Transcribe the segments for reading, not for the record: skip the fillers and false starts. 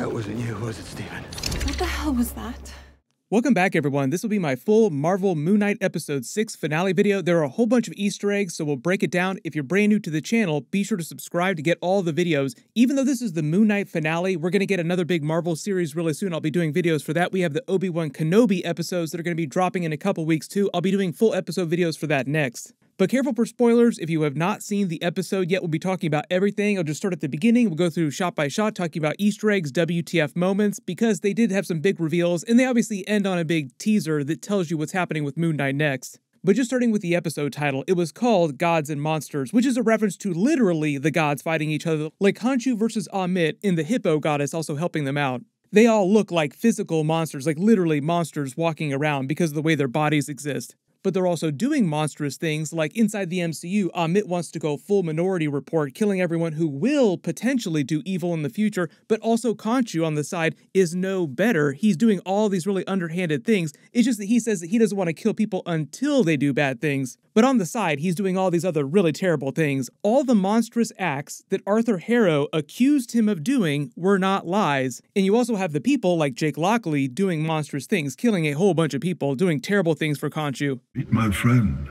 That wasn't you, was it, Steven? What the hell was that? Welcome back, everyone. This will be my full Marvel Moon Knight Episode 6 finale video. There are a whole bunch of Easter eggs, so we'll break it down. If you're brand new to the channel, be sure to subscribe to get all the videos. Even though this is the Moon Knight finale, we're going to get another big Marvel series really soon. I'll be doing videos for that. We have the Obi-Wan Kenobi episodes that are going to be dropping in a couple weeks too. I'll be doing full episode videos for that next. But careful for spoilers. If you have not seen the episode yet, we'll be talking about everything. I'll just start at the beginning. We'll go through shot by shot, talking about Easter eggs, WTF moments, because they did have some big reveals, and they obviously end on a big teaser that tells you what's happening with Moon Knight next. But just starting with the episode title, it was called Gods and Monsters, which is a reference to literally the gods fighting each other, like Khonshu versus Ammit and the Hippo goddess also helping them out. They all look like physical monsters, like literally monsters walking around because of the way their bodies exist. But they're also doing monstrous things, like inside the MCU, Ammit wants to go full Minority Report, killing everyone who will potentially do evil in the future, but also Khonshu on the side is no better. He's doing all these really underhanded things. It's just that he says that he doesn't want to kill people until they do bad things. But on the side, he's doing all these other really terrible things. All the monstrous acts that Arthur Harrow accused him of doing were not lies. And you also have the people like Jake Lockley doing monstrous things, killing a whole bunch of people, doing terrible things for Khonshu. Meet my friend,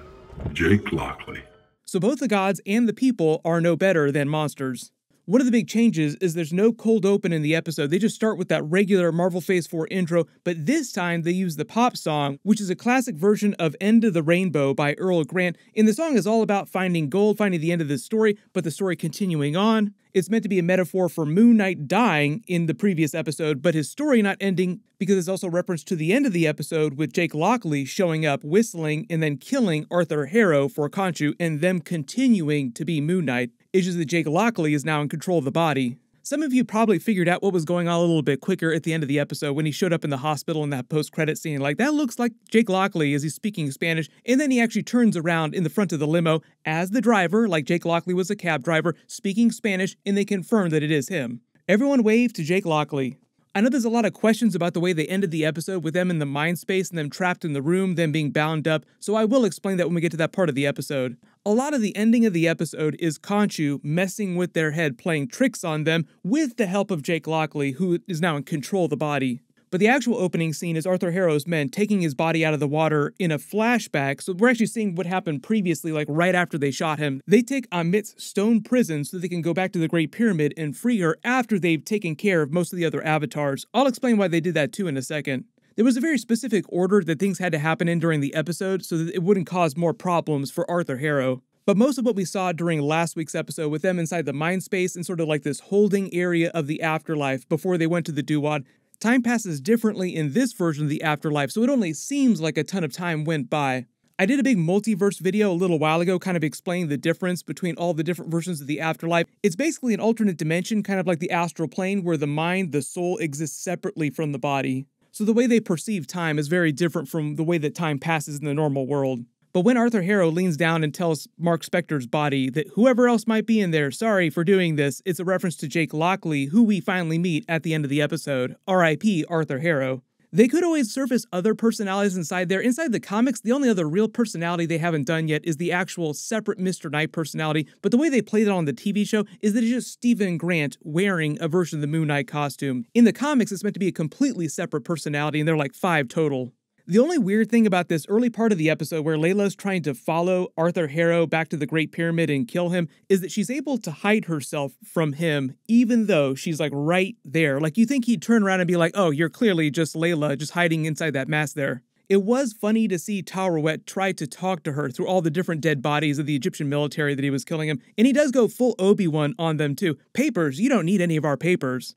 Jake Lockley. So both the gods and the people are no better than monsters. One of the big changes is there's no cold open in the episode. They just start with that regular Marvel Phase 4 intro, but this time they use the pop song, which is a classic version of End of the Rainbow by Earl Grant. And the song is all about finding gold, finding the end of the story, but the story continuing on. It's meant to be a metaphor for Moon Knight dying in the previous episode, but his story not ending because it's also reference to the end of the episode with Jake Lockley showing up, whistling, and then killing Arthur Harrow for Khonshu, and them continuing to be Moon Knight. It's just that Jake Lockley is now in control of the body. Some of you probably figured out what was going on a little bit quicker at the end of the episode when he showed up in the hospital in that post-credit scene. Like, that looks like Jake Lockley as he's speaking Spanish, and then he actually turns around in the front of the limo as the driver, like Jake Lockley was a cab driver, speaking Spanish, and they confirm that it is him. Everyone waved to Jake Lockley. I know there's a lot of questions about the way they ended the episode with them in the mind space and them trapped in the room, them being bound up, so I will explain that when we get to that part of the episode. A lot of the ending of the episode is Khonshu messing with their head, playing tricks on them with the help of Jake Lockley, who is now in control of the body. But the actual opening scene is Arthur Harrow's men taking his body out of the water in a flashback, so we're actually seeing what happened previously, like right after they shot him. They take Ammit's stone prison so they can go back to the Great Pyramid and free her after they've taken care of most of the other avatars. I'll explain why they did that too in a second. There was a very specific order that things had to happen in during the episode so that it wouldn't cause more problems for Arthur Harrow. But most of what we saw during last week's episode with them inside the mind space and sort of like this holding area of the afterlife before they went to the Duat, time passes differently in this version of the afterlife, so it only seems like a ton of time went by. I did a big multiverse video a little while ago kind of explaining the difference between all the different versions of the afterlife. It's basically an alternate dimension, kind of like the astral plane, where the mind, the soul, exists separately from the body. So the way they perceive time is very different from the way that time passes in the normal world. But when Arthur Harrow leans down and tells Mark Spector's body that whoever else might be in there, sorry for doing this, it's a reference to Jake Lockley, who we finally meet at the end of the episode. R.I.P. Arthur Harrow. They could always surface other personalities inside there. Inside the comics, the only other real personality they haven't done yet is the actual separate Mr. Knight personality, but the way they played it on the TV show is that it's just Steven Grant wearing a version of the Moon Knight costume. In the comics, it's meant to be a completely separate personality, and they're like 5 total. The only weird thing about this early part of the episode where Layla's trying to follow Arthur Harrow back to the Great Pyramid and kill him is that she's able to hide herself from him even though she's like right there. Like, you think he'd turn around and be like, oh, you're clearly just Layla just hiding inside that mask there. It was funny to see Taweret try to talk to her through all the different dead bodies of the Egyptian military that he was killing him, and he does go full Obi-Wan on them too. Papers, you don't need any of our papers.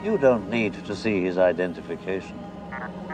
You don't need to see his identification.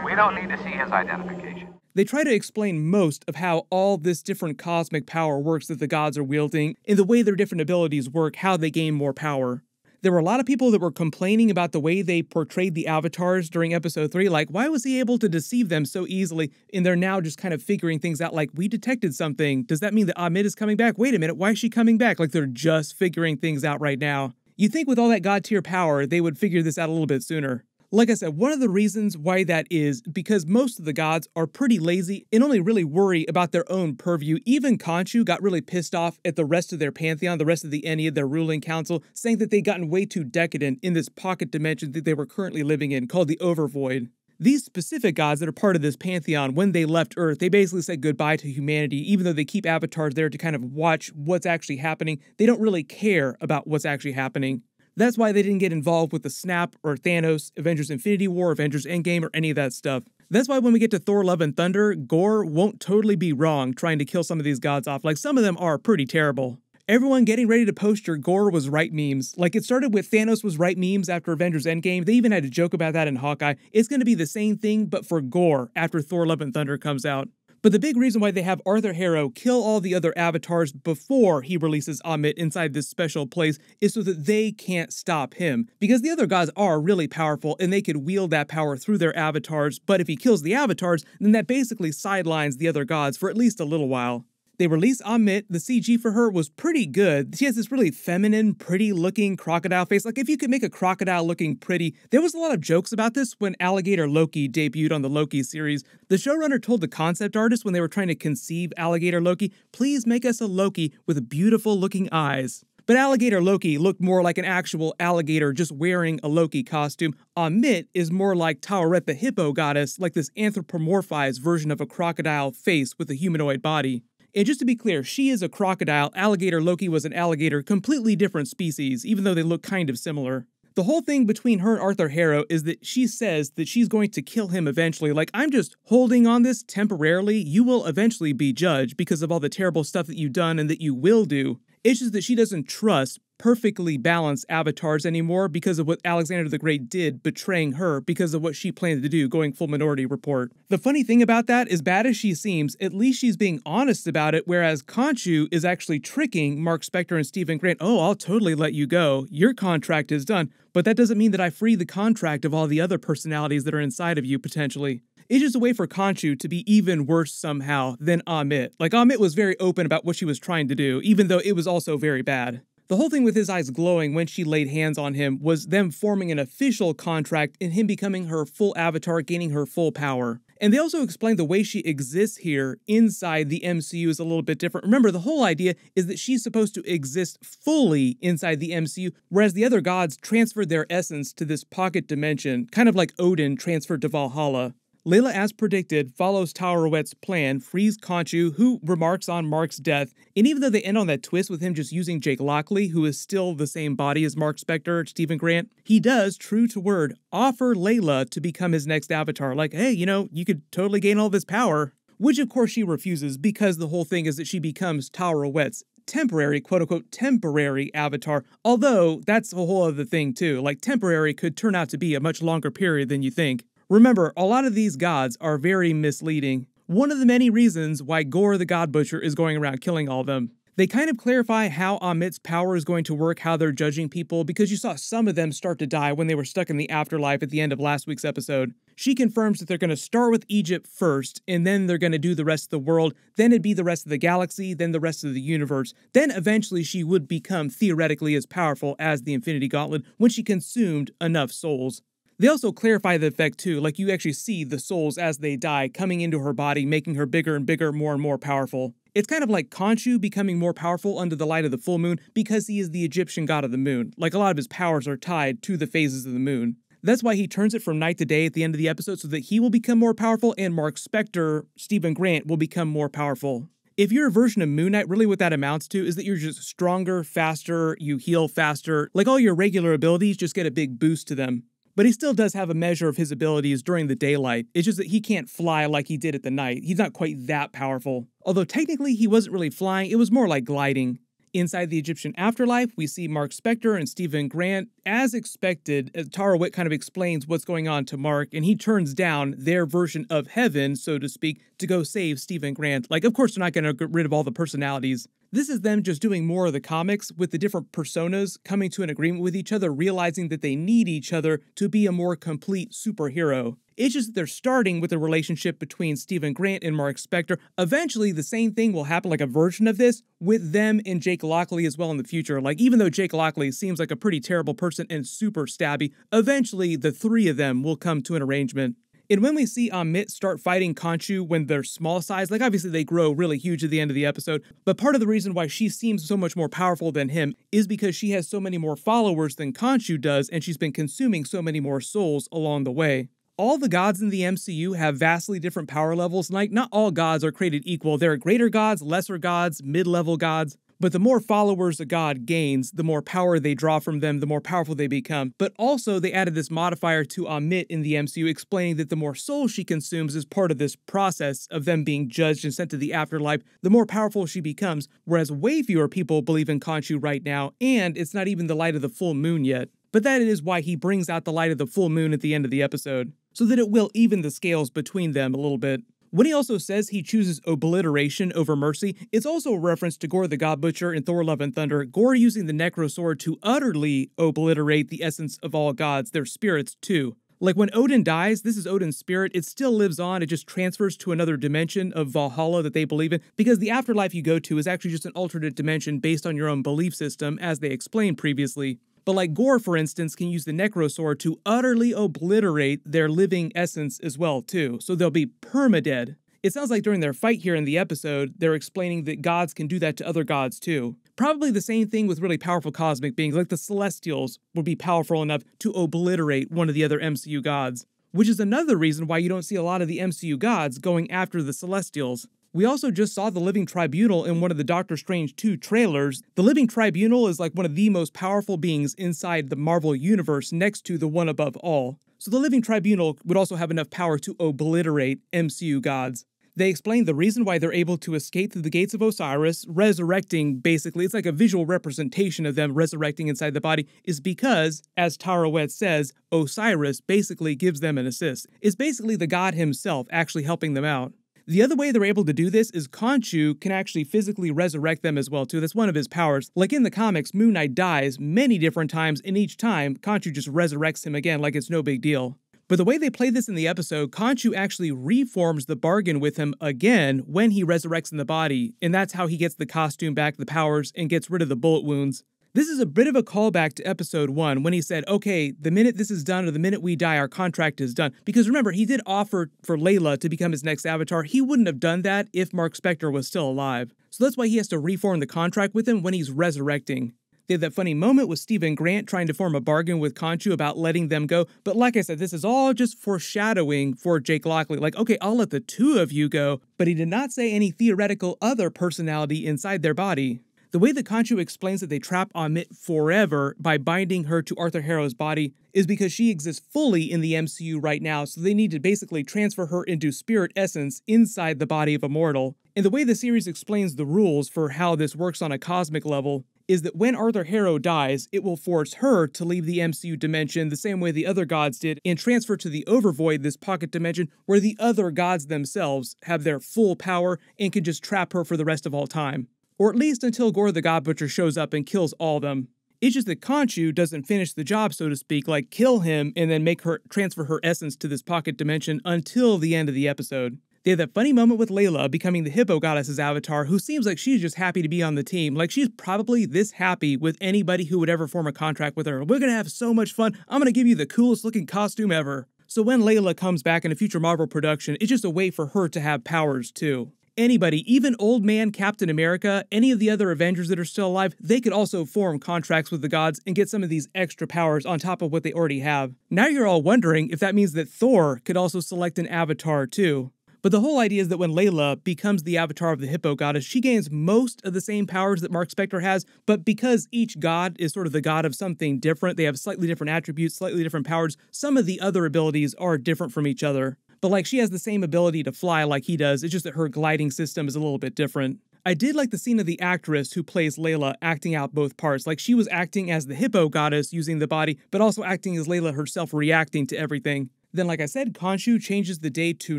We don't need to see his identification. They try to explain most of how all this different cosmic power works that the gods are wielding, and the way their different abilities work, how they gain more power. There were a lot of people that were complaining about the way they portrayed the avatars during episode 3, like, why was he able to deceive them so easily? And they're now just kind of figuring things out, like, we detected something. Does that mean that Ammit is coming back? Wait a minute, why is she coming back? Like, they're just figuring things out right now. You'd think with all that god tier power, they would figure this out a little bit sooner. Like I said, one of the reasons why that is because most of the gods are pretty lazy and only really worry about their own purview. Even Khonshu got really pissed off at the rest of their pantheon, the rest of the Ennead, their ruling council, saying that they'd gotten way too decadent in this pocket dimension that they were currently living in, called the Overvoid. These specific gods that are part of this pantheon, when they left Earth, they basically said goodbye to humanity. Even though they keep avatars there to kind of watch what's actually happening, they don't really care about what's actually happening. That's why they didn't get involved with the Snap or Thanos, Avengers Infinity War, Avengers Endgame, or any of that stuff. That's why when we get to Thor Love and Thunder, Gorr won't totally be wrong trying to kill some of these gods off. Like, some of them are pretty terrible. Everyone getting ready to post your Gorr was right memes. Like, it started with Thanos was right memes after Avengers Endgame. They even had a joke about that in Hawkeye. It's going to be the same thing, but for Gorr after Thor Love and Thunder comes out. But the big reason why they have Arthur Harrow kill all the other avatars before he releases Ammit inside this special place is so that they can't stop him. Because the other gods are really powerful and they could wield that power through their avatars, but if he kills the avatars, then that basically sidelines the other gods for at least a little while. They released Ammit. The CG for her was pretty good. She has this really feminine, pretty-looking crocodile face. Like, if you could make a crocodile looking pretty. There was a lot of jokes about this when Alligator Loki debuted on the Loki series. The showrunner told the concept artist when they were trying to conceive Alligator Loki, please make us a Loki with beautiful-looking eyes. But Alligator Loki looked more like an actual alligator just wearing a Loki costume. Ammit is more like Taweret the hippo goddess, like this anthropomorphized version of a crocodile face with a humanoid body. And just to be clear, she is a crocodile, Alligator Loki was an alligator, completely different species, even though they look kind of similar. The whole thing between her and Arthur Harrow is that she says that she's going to kill him eventually. Like, I'm just holding on this temporarily. You will eventually be judged because of all the terrible stuff that you've done and that you will do. It's just that she doesn't trust perfectly balanced avatars anymore because of what Alexander the Great did, betraying her because of what she planned to do, going full Minority Report. The funny thing about that, as bad as she seems, at least she's being honest about it, whereas Khonshu is actually tricking Mark Spector and Stephen Grant. Oh, I'll totally let you go. Your contract is done. But that doesn't mean that I free the contract of all the other personalities that are inside of you, potentially. It's just a way for Khonshu to be even worse somehow than Ammit. Like, Ammit was very open about what she was trying to do, even though it was also very bad. The whole thing with his eyes glowing when she laid hands on him was them forming an official contract and him becoming her full avatar, gaining her full power. And they also explained the way she exists here inside the MCU is a little bit different. Remember, the whole idea is that she's supposed to exist fully inside the MCU, whereas the other gods transferred their essence to this pocket dimension, kind of like Odin transferred to Valhalla. Layla, as predicted, follows Taweret's plan, frees Khonshu, who remarks on Mark's death, and even though they end on that twist with him just using Jake Lockley, who is still the same body as Mark Spector, Stephen Grant, he does, true to word, offer Layla to become his next avatar, like, hey, you know, you could totally gain all this power. Which of course she refuses because the whole thing is that she becomes Taweret's temporary, quote-unquote, temporary avatar, although that's a whole other thing too, like temporary could turn out to be a much longer period than you think. Remember, a lot of these gods are very misleading. One of the many reasons why Gorr the God Butcher is going around killing all of them. They kind of clarify how Ammit's power is going to work, how they're judging people, because you saw some of them start to die when they were stuck in the afterlife at the end of last week's episode. She confirms that they're going to start with Egypt first, and then they're going to do the rest of the world, then it'd be the rest of the galaxy, then the rest of the universe. Then eventually she would become theoretically as powerful as the Infinity Gauntlet when she consumed enough souls. They also clarify the effect too, like you actually see the souls as they die coming into her body, making her bigger and bigger, more and more powerful. It's kind of like Khonshu becoming more powerful under the light of the full moon because he is the Egyptian god of the moon. Like a lot of his powers are tied to the phases of the moon. That's why he turns it from night to day at the end of the episode so that he will become more powerful and Mark Spector, Stephen Grant, will become more powerful. If you're a version of Moon Knight, really what that amounts to is that you're just stronger, faster, you heal faster, like all your regular abilities just get a big boost to them. But he still does have a measure of his abilities during the daylight. It's just that he can't fly like he did at the night. He's not quite that powerful. Although technically he wasn't really flying, it was more like gliding. Inside the Egyptian afterlife, we see Mark Spector and Stephen Grant. As expected, Taweret kind of explains what's going on to Mark, and he turns down their version of heaven, so to speak, to go save Stephen Grant. Like, of course they're not going to get rid of all the personalities. This is them just doing more of the comics with the different personas coming to an agreement with each other, realizing that they need each other to be a more complete superhero. It's just that they're starting with a relationship between Stephen Grant and Mark Spector. Eventually, the same thing will happen, like a version of this, with them and Jake Lockley as well in the future. Like, even though Jake Lockley seems like a pretty terrible person and super stabby, eventually the three of them will come to an arrangement. And when we see Ammit start fighting Khonshu when they're small size, like obviously they grow really huge at the end of the episode, but part of the reason why she seems so much more powerful than him is because she has so many more followers than Khonshu does, and she's been consuming so many more souls along the way. All the gods in the MCU have vastly different power levels. Like, not all gods are created equal. There are greater gods, lesser gods, mid-level gods. But the more followers a god gains, the more power they draw from them, the more powerful they become. But also, they added this modifier to Ammit in the MCU, explaining that the more souls she consumes is part of this process of them being judged and sent to the afterlife, the more powerful she becomes, whereas way fewer people believe in Khonshu right now, and it's not even the light of the full moon yet. But that is why he brings out the light of the full moon at the end of the episode, so that it will even the scales between them a little bit. When he also says he chooses obliteration over mercy, it's also a reference to Gorr the God Butcher in Thor Love and Thunder, Gorr using the Necro Sword to utterly obliterate the essence of all gods, their spirits too. Like when Odin dies, this is Odin's spirit, it still lives on, it just transfers to another dimension of Valhalla that they believe in, because the afterlife you go to is actually just an alternate dimension based on your own belief system, as they explained previously. But like Gorr, for instance, can use the Necro Sword to utterly obliterate their living essence as well, too. So they'll be permadead. It sounds like during their fight here in the episode, they're explaining that gods can do that to other gods, too. Probably the same thing with really powerful cosmic beings, like the Celestials would be powerful enough to obliterate one of the other MCU gods. Which is another reason why you don't see a lot of the MCU gods going after the Celestials. We also just saw the Living Tribunal in one of the Doctor Strange 2 trailers. The Living Tribunal is like one of the most powerful beings inside the Marvel Universe, next to the One Above All. So the Living Tribunal would also have enough power to obliterate MCU gods. They explain the reason why they're able to escape through the gates of Osiris, resurrecting basically, it's like a visual representation of them resurrecting inside the body, is because, as Tara Wet says, Osiris basically gives them an assist. It's basically the god himself actually helping them out. The other way they're able to do this is Khonshu can actually physically resurrect them as well too. That's one of his powers. Like in the comics, Moon Knight dies many different times, and each time, Khonshu just resurrects him again like it's no big deal. But the way they play this in the episode, Khonshu actually reforms the bargain with him again when he resurrects in the body, and that's how he gets the costume back, the powers, and gets rid of the bullet wounds. This is a bit of a callback to episode 1 when he said, okay, the minute this is done or the minute we die, our contract is done. Because remember, he did offer for Layla to become his next avatar. He wouldn't have done that if Mark Spector was still alive. So that's why he has to reform the contract with him when he's resurrecting. They had that funny moment with Stephen Grant trying to form a bargain with Khonshu about letting them go. But like I said, this is all just foreshadowing for Jake Lockley. Like, okay, I'll let the two of you go. But he did not say any theoretical other personality inside their body. The way that Khonshu explains that they trap Ammit forever by binding her to Arthur Harrow's body is because she exists fully in the MCU right now, so they need to basically transfer her into spirit essence inside the body of a mortal. And the way the series explains the rules for how this works on a cosmic level is that when Arthur Harrow dies, it will force her to leave the MCU dimension the same way the other gods did and transfer to the Overvoid, this pocket dimension, where the other gods themselves have their full power and can just trap her for the rest of all time. Or at least until Gorr the God Butcher shows up and kills all of them. It's just that Khonshu doesn't finish the job, so to speak, like kill him and then make her transfer her essence to this pocket dimension until the end of the episode. They have that funny moment with Layla becoming the Hippo Goddess's avatar, who seems like she's just happy to be on the team. Like she's probably this happy with anybody who would ever form a contract with her. We're gonna have so much fun. I'm gonna give you the coolest looking costume ever. So when Layla comes back in a future Marvel production, it's just a way for her to have powers too. Anybody, even Old Man Captain America, any of the other Avengers that are still alive, they could also form contracts with the gods and get some of these extra powers on top of what they already have. Now you're all wondering if that means that Thor could also select an avatar too. But the whole idea is that when Layla becomes the avatar of the Hippo Goddess, she gains most of the same powers that Mark Spector has, but because each god is sort of the god of something different, they have slightly different attributes, slightly different powers, some of the other abilities are different from each other. But like she has the same ability to fly like he does, it's just that her gliding system is a little bit different. I did like the scene of the actress who plays Layla acting out both parts. Like she was acting as the Hippo Goddess using the body, but also acting as Layla herself reacting to everything. Then, like I said, Khonshu changes the day to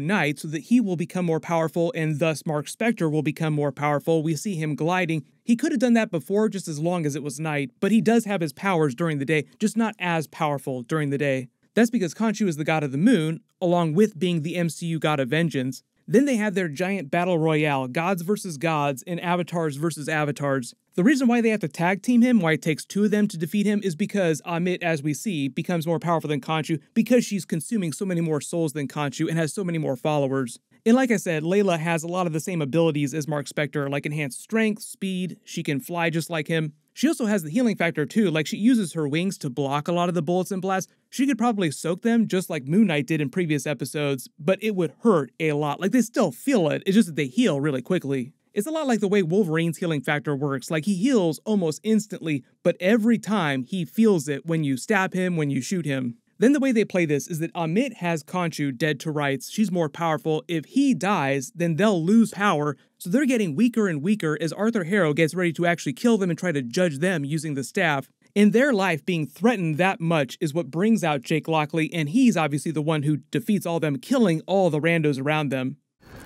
night so that he will become more powerful and thus Mark Spector will become more powerful. We see him gliding. He could have done that before just as long as it was night, but he does have his powers during the day, just not as powerful during the day. That's because Khonshu is the god of the moon, along with being the MCU God of Vengeance. Then they had their giant battle royale, gods versus gods and avatars versus avatars. The reason why they have to tag team him, why it takes 2 of them to defeat him, is because Ammit, as we see, becomes more powerful than Khonshu because she's consuming so many more souls than Khonshu and has so many more followers. And like I said, Layla has a lot of the same abilities as Mark Spector, like enhanced strength, speed, she can fly just like him. She also has the healing factor too, like she uses her wings to block a lot of the bullets and blasts. She could probably soak them just like Moon Knight did in previous episodes, but it would hurt a lot. Like they still feel it, it's just that they heal really quickly. It's a lot like the way Wolverine's healing factor works, like he heals almost instantly, but every time he feels it when you stab him, when you shoot him. Then the way they play this is that Ammit has Khonshu dead to rights. She's more powerful. If he dies, then they'll lose power, so they're getting weaker and weaker as Arthur Harrow gets ready to actually kill them and try to judge them using the staff. And their life being threatened that much is what brings out Jake Lockley, and he's obviously the one who defeats all them, killing all the randos around them.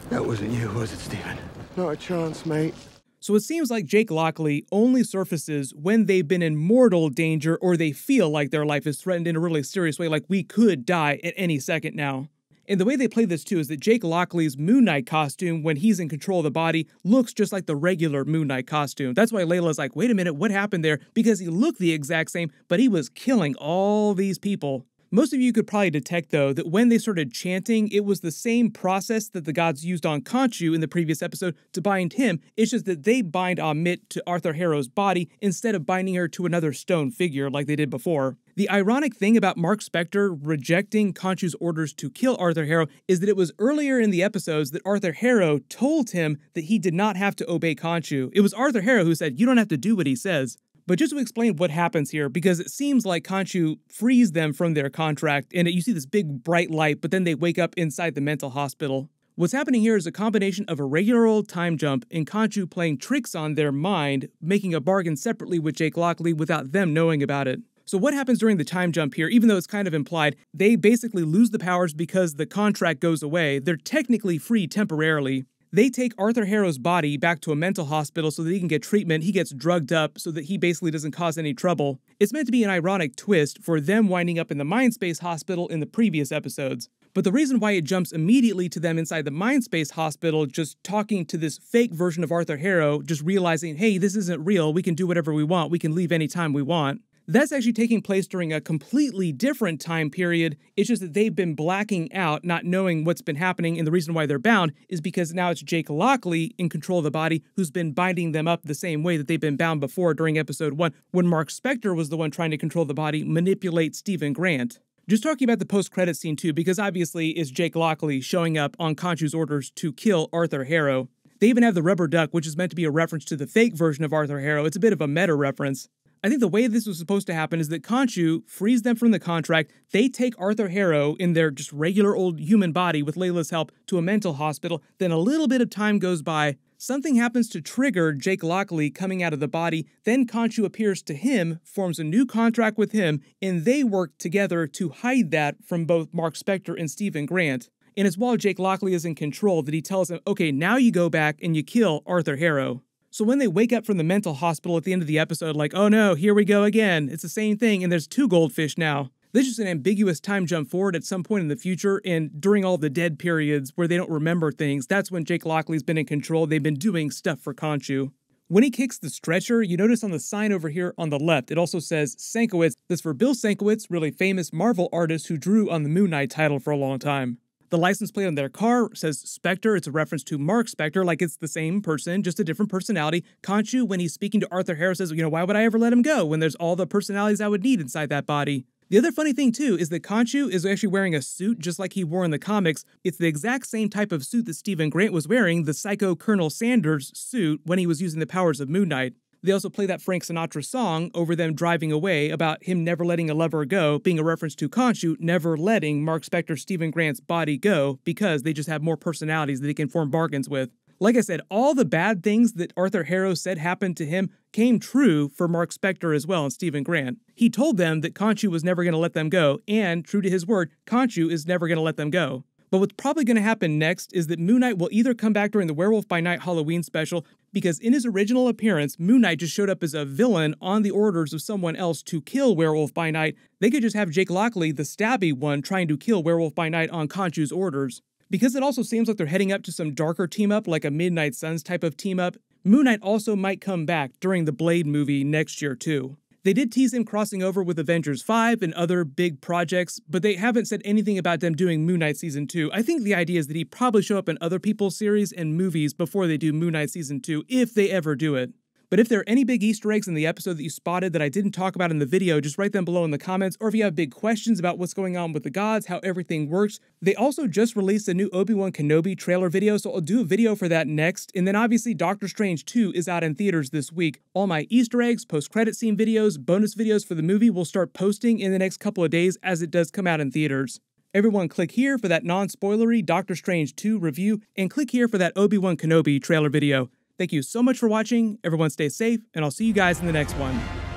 That wasn't you, was it, Steven? Not a chance, mate. So it seems like Jake Lockley only surfaces when they've been in mortal danger or they feel like their life is threatened in a really serious way, like we could die at any second now. And the way they play this too is that Jake Lockley's Moon Knight costume, when he's in control of the body, looks just like the regular Moon Knight costume. That's why Layla's like, wait a minute, what happened there? Because he looked the exact same, but he was killing all these people. Most of you could probably detect, though, that when they started chanting, it was the same process that the gods used on Khonshu in the previous episode to bind him. It's just that they bind Ammit to Arthur Harrow's body instead of binding her to another stone figure like they did before. The ironic thing about Mark Spector rejecting Khonshu's orders to kill Arthur Harrow is that it was earlier in the episodes that Arthur Harrow told him that he did not have to obey Khonshu. It was Arthur Harrow who said, you don't have to do what he says. But just to explain what happens here, because it seems like Khonshu frees them from their contract, and you see this big bright light, but then they wake up inside the mental hospital. What's happening here is a combination of a regular old time jump and Khonshu playing tricks on their mind, making a bargain separately with Jake Lockley without them knowing about it. So what happens during the time jump here, even though it's kind of implied, they basically lose the powers because the contract goes away. They're technically free temporarily. They take Arthur Harrow's body back to a mental hospital so that he can get treatment. He gets drugged up so that he basically doesn't cause any trouble. It's meant to be an ironic twist for them winding up in the Mindspace Hospital in the previous episodes. But the reason why it jumps immediately to them inside the Mindspace Hospital, just talking to this fake version of Arthur Harrow, just realizing, hey, this isn't real, we can do whatever we want, we can leave anytime we want. That's actually taking place during a completely different time period. It's just that they've been blacking out, not knowing what's been happening, and the reason why they're bound is because now it's Jake Lockley in control of the body who's been binding them up the same way that they've been bound before during episode 1, when Mark Spector was the one trying to control the body, manipulate Steven Grant. Just talking about the post-credit scene too, because obviously it's Jake Lockley showing up on Khonshu's orders to kill Arthur Harrow. They even have the rubber duck, which is meant to be a reference to the fake version of Arthur Harrow. It's a bit of a meta reference. I think the way this was supposed to happen is that Khonshu frees them from the contract, they take Arthur Harrow in their just regular old human body with Layla's help to a mental hospital, then a little bit of time goes by, something happens to trigger Jake Lockley coming out of the body, then Khonshu appears to him, forms a new contract with him, and they work together to hide that from both Mark Spector and Steven Grant. And it's while Jake Lockley is in control that he tells him, okay, now you go back and you kill Arthur Harrow. So when they wake up from the mental hospital at the end of the episode, like, oh no, here we go again, it's the same thing, and there's 2 goldfish now. There's just an ambiguous time jump forward at some point in the future, and during all the dead periods where they don't remember things, that's when Jake Lockley's been in control. They've been doing stuff for Khonshu. When he kicks the stretcher, you notice on the sign over here on the left, it also says Sienkiewicz. That's for Bill Sienkiewicz, really famous Marvel artist who drew on the Moon Knight title for a long time. The license plate on their car says Spector. It's a reference to Mark Spector, like it's the same person, just a different personality. Khonshu, when he's speaking to Arthur Harrow, says, why would I ever let him go when there's all the personalities I would need inside that body? The other funny thing, too, is that Khonshu is actually wearing a suit just like he wore in the comics. It's the exact same type of suit that Steven Grant was wearing, the Psycho Colonel Sanders suit, when he was using the powers of Moon Knight. They also play that Frank Sinatra song over them driving away about him never letting a lover go, being a reference to Khonshu never letting Mark Spector Steven Grant's body go because they just have more personalities that he can form bargains with. Like I said, all the bad things that Arthur Harrow said happened to him came true for Mark Spector as well and Steven Grant. He told them that Khonshu was never going to let them go, and true to his word, Khonshu is never going to let them go. But what's probably going to happen next is that Moon Knight will either come back during the Werewolf by Night Halloween special, because in his original appearance, Moon Knight just showed up as a villain on the orders of someone else to kill Werewolf by Night. They could just have Jake Lockley, the stabby one, trying to kill Werewolf by Night on Khonshu's orders. Because it also seems like they're heading up to some darker team-up, like a Midnight Suns type of team-up, Moon Knight also might come back during the Blade movie next year too. They did tease him crossing over with Avengers 5 and other big projects, but they haven't said anything about them doing Moon Knight Season 2. I think the idea is that he'd probably show up in other people's series and movies before they do Moon Knight Season 2, if they ever do it. But if there are any big Easter eggs in the episode that you spotted that I didn't talk about in the video, just write them below in the comments, or if you have big questions about what's going on with the gods, how everything works. They also just released a new Obi-Wan Kenobi trailer video, so I'll do a video for that next. And then obviously Doctor Strange 2 is out in theaters this week. All my Easter eggs, post-credit scene videos, bonus videos for the movie will start posting in the next couple of days as it does come out in theaters. Everyone click here for that non-spoilery Doctor Strange 2 review, and click here for that Obi-Wan Kenobi trailer video. Thank you so much for watching, everyone stay safe, and I'll see you guys in the next one.